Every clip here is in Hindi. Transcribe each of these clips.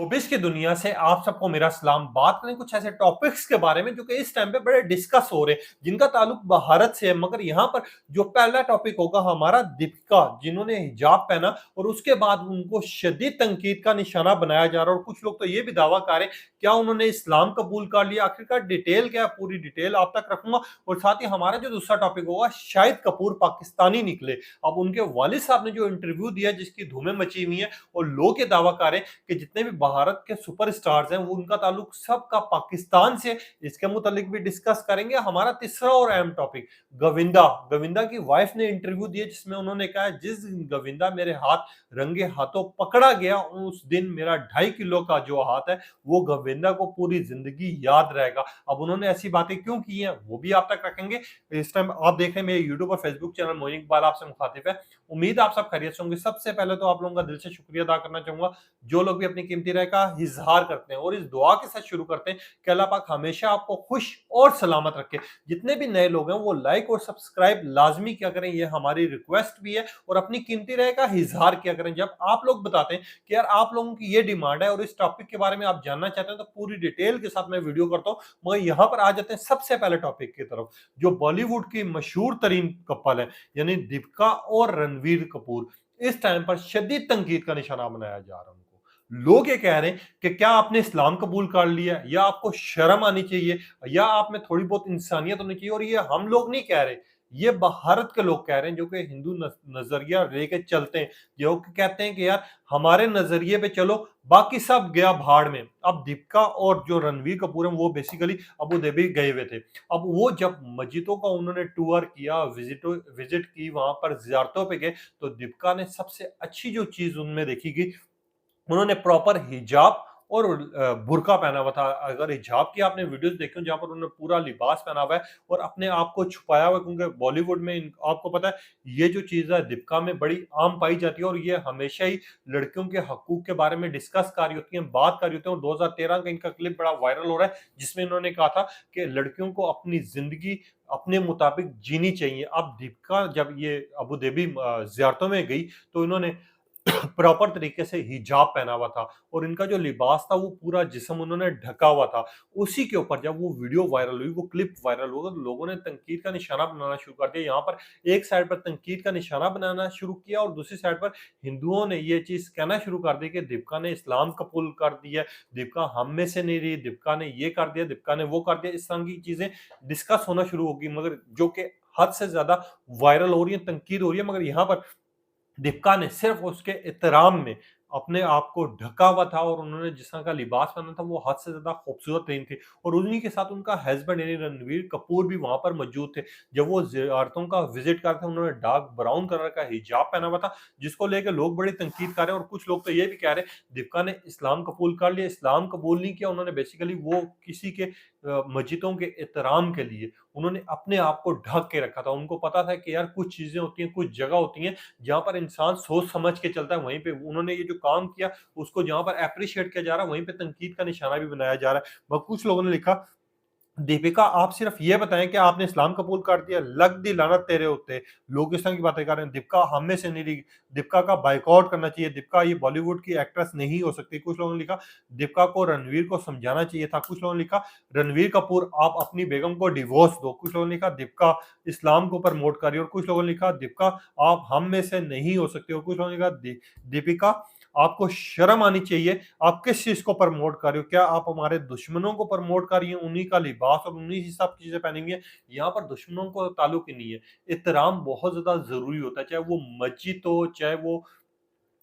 शोबिस की दुनिया से आप सबको मेरा सलाम। बात करें कुछ ऐसे टॉपिक्स के बारे में जो कि इस टाइम पे बड़े डिस्कस हो रहे हैं, जिनका ताल्लुक भारत से है। मगर यहाँ पर जो पहला टॉपिक होगा हमारा, दीपिका जिन्होंने हिजाब पहना और उसके बाद उनको शदीद तनकीद का निशाना बनाया जा रहा है। और कुछ लोग तो ये भी दावा कर रहे हैं क्या उन्होंने इस्लाम कबूल कर लिया। आखिरकार डिटेल क्या है, पूरी डिटेल आप तक रखूंगा। और साथ ही हमारा जो दूसरा टॉपिक होगा, शाहिद कपूर पाकिस्तानी निकले। अब उनके वालिद साहब ने जो इंटरव्यू दिया जिसकी धूमें मची हुई है, और लोग ये दावा कर रहे हैं कि जितने भी भारत के सुपरस्टार्स हैं वो उनका ताल्लुक सबका पाकिस्तान से। इसके मुतालिक भी डिस्कस करेंगे। हमारा तीसरा और अहम टॉपिक, गोविंदा गोविंदा की वाइफ ने इंटरव्यू दिया जिसमें उन्होंने कहा जिस दिन गोविंदा मेरे हाथ रंगे हाथों पकड़ा गया उस दिन मेरा 2.5 किलो का जो हाथ है वो गोविंदा को पूरी जिंदगी याद रहेगा। अब उन्होंने ऐसी बातें क्यों की हैं वो भी आप तक रखेंगे। इस टाइम आप देख रहे हैं मेरे यूट्यूब और फेसबुक चैनल मोइन इकबाल आपसे मुखातिब है। उम्मीद आप सब खैरियत से होंगे। सबसे पहले तो आप लोगों का दिल से शुक्रिया अदा करना चाहूंगा जो लोग भी अपनी कीमती राय का इजहार करते हैं, और इस दुआ के साथ शुरू करते हैं कि अल्लाह पाक हमेशा आपको खुश और सलामत रखे। जितने भी नए लोग हैं वो लाइक और सब्सक्राइब लाजमी किया करें, ये हमारी रिक्वेस्ट भी है। और अपनी कीमती राय का इजहार किया करें। जब आप लोग बताते हैं कि यार आप लोगों की ये डिमांड है और इस टॉपिक के बारे में आप जानना चाहते हैं, तो पूरी डिटेल के साथ मैं वीडियो करता हूं। मगर यहाँ पर आ जाते हैं सबसे पहले टॉपिक की तरफ, जो बॉलीवुड की मशहूर तरीन कपल है, यानी दीपिका और रणवीर कपूर। इस टाइम पर शदीद तनकीद का निशाना बनाया जा रहा है उनको। लोग ये कह रहे हैं कि क्या आपने इस्लाम कबूल कर लिया, या आपको शर्म आनी चाहिए, या आप में थोड़ी बहुत इंसानियत होनी चाहिए। और ये हम लोग नहीं कह रहे, ये भारत के लोग कह रहे हैं जो कि हिंदू नजरिया लेके चलते हैं, जो कि कहते हैं कि यार हमारे नजरिए पे चलो, बाकी सब गया भाड़ में। अब दीपिका और जो रणवीर कपूर हैं वो बेसिकली अबू धाबी गए हुए थे। अब वो जब मस्जिदों का उन्होंने टूर किया, विजिट की, वहां पर जियारतों पे गए, तो दीपिका ने सबसे अच्छी जो चीज उनमें देखी कि उन्होंने प्रॉपर हिजाब और बुर्का पहना हुआ था। अगर हिजाब की आपने वीडियोस देखी हो जहां पर उन्होंने पूरा लिबास पहना हुआ है और अपने आप को छुपाया हुआ है, क्योंकि बॉलीवुड में आपको पता है ये जो चीज है दीपिका में बड़ी आम पाई जाती है, और ये हमेशा ही लड़कियों के हकूक के बारे में डिस्कस कर रही होती है, बात कर रही होती है। और 2013 का इनका क्लिप बड़ा वायरल हो रहा है जिसमें इन्होंने कहा था कि लड़कियों को अपनी जिंदगी अपने मुताबिक जीनी चाहिए। अब दीपिका जब ये अबू धाबी जियारतों में गई तो इन्होंने प्रॉपर तरीके से हिजाब पहना हुआ था, और इनका जो लिबास था वो पूरा जिस्म उन्होंने ढका हुआ था। उसी के ऊपर जब वो वीडियो वायरल हुई, वो क्लिप वायरल हुआ, तो लोगों ने तनकीद का निशाना बनाना शुरू कर दिया। यहाँ पर एक साइड पर तनकीद का निशाना बनाना शुरू किया और दूसरी साइड पर हिंदुओं ने ये चीज कहना शुरू कर दी कि दीपिका ने इस्लाम कबूल कर दिया, दीपिका हम में से नहीं रही, दीपिका ने ये कर दिया, दीपिका ने वो कर दिया। इस तरह की चीजें डिस्कस होना शुरू होगी, मगर जो कि हद से ज्यादा वायरल हो रही है, तनकीद हो रही है। मगर यहाँ पर दीपिका ने सिर्फ उसके एहतराम में अपने आप को ढका हुआ था, और उन्होंने जिस तरह का लिबास पहना था वो हद से ज्यादा खूबसूरत नहीं थी। और उन्हीं के साथ उनका हस्बैंड यानी रणवीर कपूर भी वहां पर मौजूद थे। जब वो जियारतों का विजिट कर रहे थे उन्होंने डार्क ब्राउन कलर का हिजाब पहना हुआ था, जिसको लेकर लोग बड़ी तनकीद कर रहे हैं। और कुछ लोग तो ये भी कह रहे हैं दीपिका ने इस्लाम कबूल कर लिया। इस्लाम कबूल नहीं किया उन्होंने, बेसिकली वो किसी के मस्जिदों के एहतराम के लिए उन्होंने अपने आप को ढक के रखा था। उनको पता था कि यार कुछ चीजें होती हैं, कुछ जगह होती हैं जहां पर इंसान सोच समझ के चलता है। वहीं पे उन्होंने ये जो काम किया उसको जहां पर अप्रिशिएट किया जा रहा है, वहीं पे तनकीद का निशाना भी बनाया जा रहा है। मगर कुछ लोगों ने लिखा दीपिका आप सिर्फ ये बताएं कि आपने इस्लाम कबूल कर दिया, लग दी लानत तेरे होते। लोग इस तरह की बातें कर रहे हैं, दीपिका हम में से नहीं रही, दीपिका का बाइकआउट करना चाहिए, दीपिका ये बॉलीवुड की एक्ट्रेस नहीं हो सकती। कुछ लोगों ने लिखा दीपिका को रणवीर को समझाना चाहिए था। कुछ लोगों ने लिखा रणवीर कपूर आप अपनी बेगम को डिवोर्स दो। कुछ लोगों ने लिखा दीपिका इस्लाम को प्रमोट कर रही है। और कुछ लोगों ने लिखा दीपिका आप हम में से नहीं हो सकती। और कुछ लोगों ने लिखा दीपिका आपको शर्म आनी चाहिए, आप किस चीज को प्रमोट कर रहे हो, क्या आप हमारे दुश्मनों को प्रमोट कर रही हैं, उन्हीं का लिबास और उन्हीं ही सब चीजें पहनी हुई है। यहाँ पर दुश्मनों को ताल्लुक ही नहीं है। एहतराम बहुत ज्यादा जरूरी होता है, चाहे वो मस्जिद हो, चाहे वो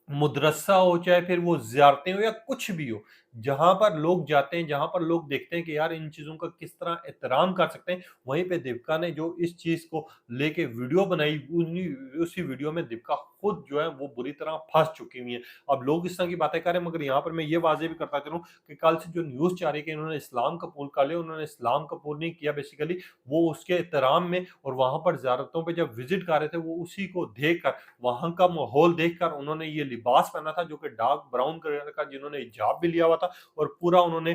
मुदरसा हो, चाहे फिर वो ज़ियारतें हो, या कुछ भी हो। जहाँ पर लोग जाते हैं, जहाँ पर लोग देखते हैं कि यार इन चीज़ों का किस तरह एहतराम कर सकते हैं, वहीं पे दीपिका ने जो इस चीज़ को लेके वीडियो बनाई, उन्हीं उसी वीडियो में दीपिका खुद जो है वो बुरी तरह फँस चुकी हुई हैं। अब लोग इस तरह की बातें कर रहे हैं, मगर यहाँ पर मैं ये वाज़ेह भी करता चलूँ कि कल से जो न्यूज़ चाह रही है कि इन्होंने इस्लाम कबूल कर लिया, उन्होंने इस्लाम कबूल नहीं किया। बेसिकली वो उसके एहतराम में और वहाँ पर ज़ियारतों पे जब विज़िट कर रहे थे, वो उसी को देख कर, वहाँ का माहौल देखकर उन्होंने ये लिबास पहना था जो कि डार्क ब्राउन कलर का, जिन्होंने हिजाब भी लिया हुआ था, और पूरा उन्होंने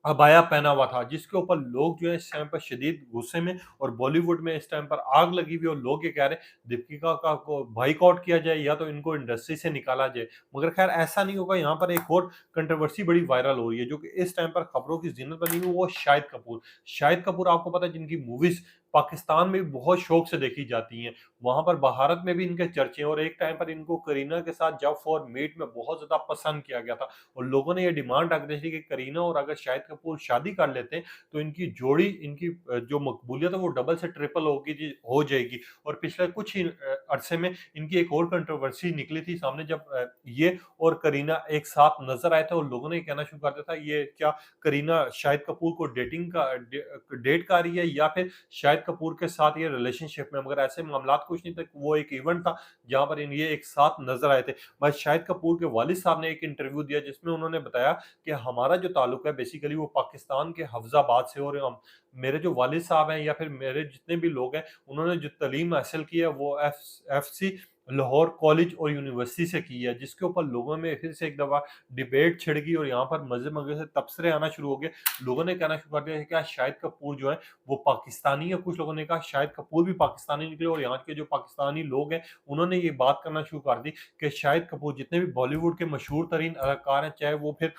अबाया पहना हुआ था, जिसके ऊपर लोग जो है इस टाइम पर शदीद गुस्से में, और बॉलीवुड में इस टाइम पर आग लगी हुई है और लोग ये कह रहे हैं दीपिका का को बॉयकॉट किया जाए या तो इनको इंडस्ट्री से निकाला जाए। मगर खैर ऐसा नहीं होगा। यहाँ पर एक और कंट्रोवर्सी बड़ी वायरल हो रही है जो कि इस टाइम पर खबरों की ज़ीनत बनी हुई है, वो शाहिद कपूर। शाहिद कपूर आपको पता है जिनकी मूवीज़ पाकिस्तान में भी बहुत शौक से देखी जाती हैं। वहाँ पर भारत में भी इनके चर्चे हैं, और एक टाइम पर इनको करीना के साथ जब फॉर मीट में बहुत ज़्यादा पसंद किया गया था। और लोगों ने ये डिमांड रख दी थी कि करीना और अगर शाहिद कपूर शादी कर लेते हैं तो इनकी जोड़ी, इनकी जो मकबूलियत है वो डबल से ट्रिपल होगी जी हो जाएगी। और पिछले कुछ ही अरसे में इनकी एक और कंट्रोवर्सी निकली थी सामने, जब ये और करीना एक साथ नजर आए थे और लोगों ने ये कहना शुरू कर दिया था ये क्या करीना शाहिद कपूर को डेट कर रही है या फिर शाहिद कपूर के साथ ये रिलेशनशिप में। मगर ऐसे मामला कुछ नहीं थे, वो एक इवेंट था जहां पर ये एक साथ नजर आए थे। भाई शाहिद कपूर के वालिद साहब ने एक इंटरव्यू दिया जिसमें उन्होंने बताया कि हमारा जो ताल्लुक है बेसिकली वो पाकिस्तान के हफ्जाबाद से, और हम मेरे जो वालिद साहब हैं या फिर मेरे जितने भी लोग हैं उन्होंने जो तालीम हासिल की है वो एफसी लाहौर कॉलेज और यूनिवर्सिटी से की है। जिसके ऊपर लोगों में फिर से एक दफ़ा डिबेट छिड़ गई और यहाँ पर मज़े-मज़े से तबसरे आना शुरू हो गए। लोगों ने कहना शुरू कर दिया कि क्या शाहिद कपूर जो है वो पाकिस्तानी है। कुछ लोगों ने कहा शाहिद कपूर भी पाकिस्तानी निकले, और यहाँ के जो पाकिस्तानी लोग हैं उन्होंने ये बात करना शुरू कर दी कि शाहिद कपूर जितने भी बॉलीवुड के मशहूर तरीन अदाकार हैं, चाहे वो फिर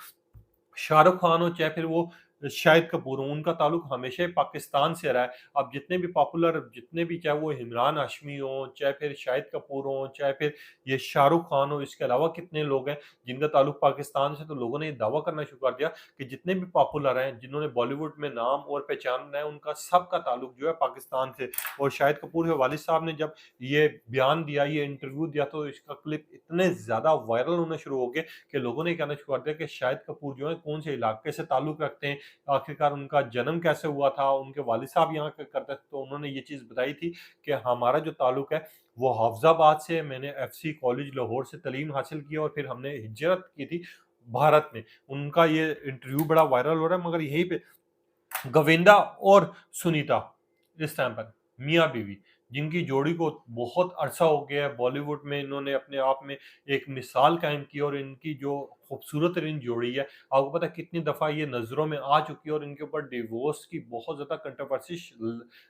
शाहरुख खान हो, चाहे फिर वो शाहिद कपूर हो, उनका ताल्लुक हमेशा ही पाकिस्तान से रहा है। अब जितने भी पॉपुलर, जितने भी, चाहे वो इमरान हाशमी हो, चाहे फिर शाहिद कपूर हो, चाहे फिर ये शाहरुख खान हो, इसके अलावा कितने लोग हैं जिनका ताल्लुक पाकिस्तान से, तो लोगों ने ये दावा करना शुरू कर दिया कि जितने भी पॉपुलर हैं, जिन्होंने बॉलीवुड में नाम और पहचान बनाया, उनका सबका ताल्लुक जो है पाकिस्तान से। और शाहिद कपूर के वालिद साहब ने जब ये बयान दिया, ये इंटरव्यू दिया, तो इसका क्लिप इतने ज़्यादा वायरल होने शुरू हो गए कि लोगों ने कहना शुरू कर दिया कि शाहिद कपूर जो है कौन से इलाके से ताल्लुक रखते हैं, आखिरकार उनका जन्म कैसे हुआ था, उनके वालिद साहब यहाँ क्या करते थे। तो उन्होंने ये चीज़ बताई थी कि हमारा जो ताल्लुक है वो हफ्जाबाद से, मैंने एफसी कॉलेज लाहौर से तालीम हासिल की और फिर हमने हिजरत की थी भारत में। उनका ये इंटरव्यू बड़ा वायरल हो रहा है। मगर यहीं पे गोविंदा और सुनीता इस टाइम पर मियाँ बीवी, जिनकी जोड़ी को बहुत अरसा हो गया है बॉलीवुड में, इन्होंने अपने आप में एक मिसाल कायम की, और इनकी जो खूबसूरत तरीन जोड़ी है, आपको पता है कितनी दफ़ा ये नज़रों में आ चुकी है, और इनके ऊपर डिवोर्स की बहुत ज़्यादा कंट्रोवर्सी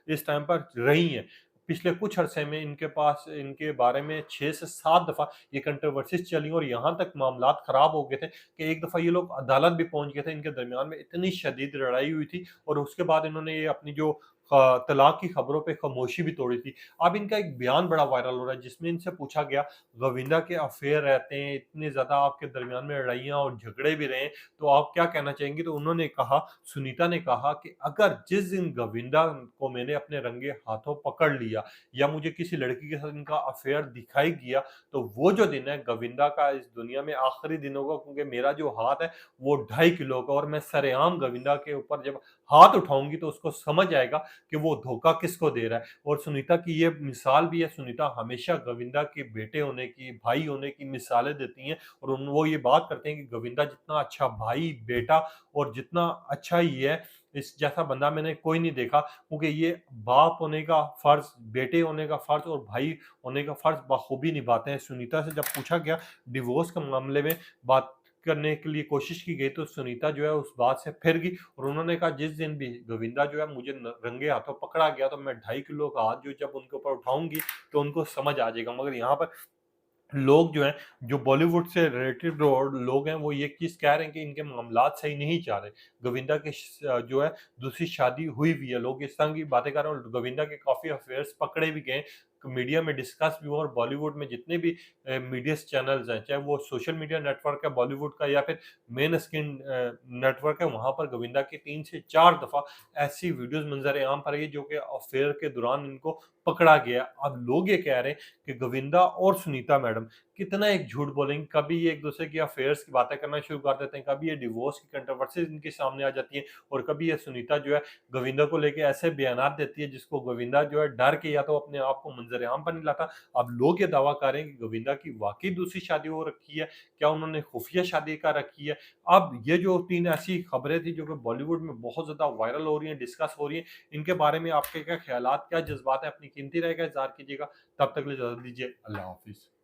इस टाइम पर रही है। पिछले कुछ अरसे में इनके पास इनके बारे में 6 से 7 दफ़ा ये कंट्रोवर्सीज़ चली, और यहाँ तक मामलात ख़राब हो गए थे कि एक दफ़ा ये लोग अदालत भी पहुँच गए थे। इनके दरमियान में इतनी शदीद लड़ाई हुई थी, और उसके बाद इन्होंने ये अपनी जो तलाक की खबरों पे खामोशी भी तोड़ी थी। अब इनका एक बयान बड़ा वायरल हो रहा है जिसमें इनसे पूछा गया, गोविंदा के अफेयर रहते हैं, इतने ज़्यादा आपके दरमियान में लड़ाइयाँ और झगड़े भी रहे हैं, तो आप क्या कहना चाहेंगी? तो उन्होंने कहा, सुनीता ने कहा कि अगर जिस दिन गोविंदा को मैंने अपने रंगे हाथों पकड़ लिया या मुझे किसी लड़की के साथ इनका अफेयर दिखाई दिया, तो वो जो दिन है गोविंदा का इस दुनिया में आखिरी दिन होगा, क्योंकि मेरा जो हाथ है वो 2.5 किलो का, और मैं सरेआम गोविंदा के ऊपर जब हाथ उठाऊँगी तो उसको समझ आएगा कि वो धोखा किसको दे रहा है। और सुनीता की ये मिसाल भी है, सुनीता हमेशा गोविंदा के बेटे होने की, भाई होने की मिसालें देती हैं, और वो ये बात करते हैं कि गोविंदा जितना अच्छा भाई, बेटा और जितना अच्छा ये है, इस जैसा बंदा मैंने कोई नहीं देखा, क्योंकि ये बाप होने का फ़र्ज़, बेटे होने का फ़र्ज़ और भाई होने का फ़र्ज़ बखूबी निभाते हैं। सुनीता से जब पूछा गया डिवोर्स के मामले में बात करने के लिए कोशिश की गई, तो सुनीता जो है उस बात से फिर गई, और उन्होंने कहा जिस दिन भी गोविंदा जो है मुझे रंगे हाथों पकड़ा गया तो मैं 2.5 किलो का हाथ जो जब उनके ऊपर उठाऊंगी तो उनको समझ आ जाएगा। मगर यहाँ पर लोग जो हैं, जो बॉलीवुड से रिलेटेड लोग हैं, वो ये चीज़ कह रहे हैं कि इनके मामलात सही नहीं जा रहे। गोविंदा की जो है दूसरी शादी हुई भी है, लोग इस तरह की बातें कर रहे हैं, और गोविंदा के काफ़ी अफेयर्स पकड़े भी गए, मीडिया में डिस्कस भी हुआ, और बॉलीवुड में जितने भी मीडिया चैनल्स हैं, चाहे वो सोशल मीडिया नेटवर्क है बॉलीवुड का या फिर मेन स्क्रीन नेटवर्क है, वहाँ पर गोविंदा की 3 से 4 दफ़ा ऐसी वीडियोज़ मंज़र-ए-आम पर आई है जो कि अफेयर के दौरान इनको पकड़ा गया। अब लोग ये कह रहे हैं कि गोविंदा और सुनीता मैडम कितना एक झूठ बोलेंगे, कभी ये एक-दूसरे की अफेयर्स की बातें करना शुरू कर देते हैं, कभी ये डिवोर्स की कंट्रोवर्सीज़ इनके सामने आ जाती हैं, और कभी ये सुनीता जो है गोविंदा को लेके ऐसे बयानात देती है जिसको गोविंदा जो है डर के या तो अपने आप को मंज़र-ए-आम पर नहीं लाता। अब लोग ये दावा कर रहे हैं कि गोविंदा की वाक़ई दूसरी शादी हो रखी है, क्या उन्होंने खुफ़िया शादी कर रखी है? अब ये जो 3 ऐसी खबरें थी जो कि बॉलीवुड में बहुत ज़्यादा वायरल हो रही हैं, डिस्कस हो रही हैं, इनके बारे में आपके क्या ख़्यालात, क्या जज़्बात हैं? अपनी कीमती राय का इज़हार कीजिएगा। तब तक के लिए इजाज़त दीजिए। अल्लाह हाफ़िज़।